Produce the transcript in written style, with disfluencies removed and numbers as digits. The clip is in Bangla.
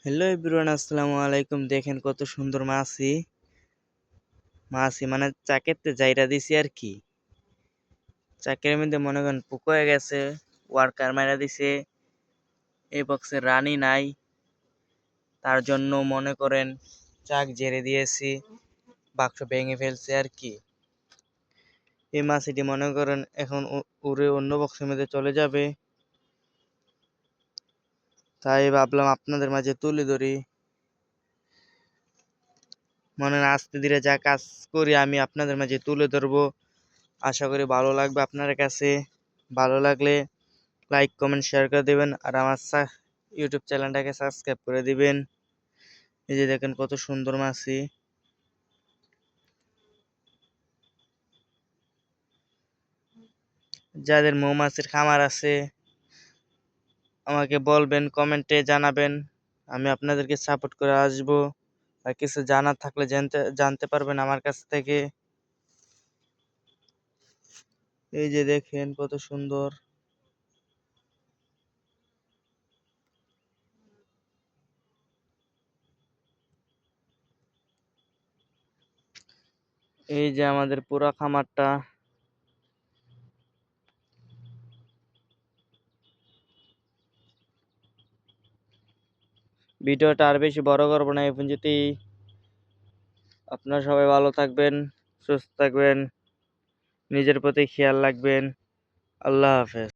হ্যালো এভরিওয়ান, আসসালামু আলাইকুম। দেখেন কত সুন্দর মাছি। মাছি মানে চাকেতে যাইরা দিছি আর কি। চাকের মধ্যে মনে করেন পোক হয়ে গেছে, ওয়ার্কার মাইরা দিছে। এই বক্সে রানী নাই, তার জন্য মনে করেন চাক ঝেড়ে দিয়েছি, বাক্স ভেঙে ফেলছে আর কি। এই মাছিটি মনে করেন এখন উড়ে অন্য বক্সের মধ্যে চলে যাবে, তাই ভাবলাম আপনাদের মাঝে তুলে ধরি। মনে আস্তে ধীরে যা কাজ করি আমি আপনাদের মাঝে তুলে ধরবো। আশা করি ভালো লাগবে আপনার কাছে। ভালো লাগলে লাইক কমেন্ট শেয়ার করে দিবেন, আর আমার ইউটিউব চ্যানেলটাকে সাবস্ক্রাইব করে দিবেন। এই যে দেখেন কত সুন্দর মাছি। যাদের মৌমাছির খামার আছে আমাকে বলবেন, কমেন্টে জানাবেন, আমি আপনাদেরকে সাপোর্ট করে আসবো। আর কিছু জানার থাকলে জানতে পারবেন আমার কাছ থেকে। এই যে দেখেন কত সুন্দর। এই যে আমাদের পুরা খামারটা। ভিডিওটা আর বেশি বড় করবো না, এই পর্যন্তই। আপনারা সবাই ভালো থাকবেন, সুস্থ থাকবেন, নিজের প্রতি খেয়াল রাখবেন। আল্লাহ হাফেজ।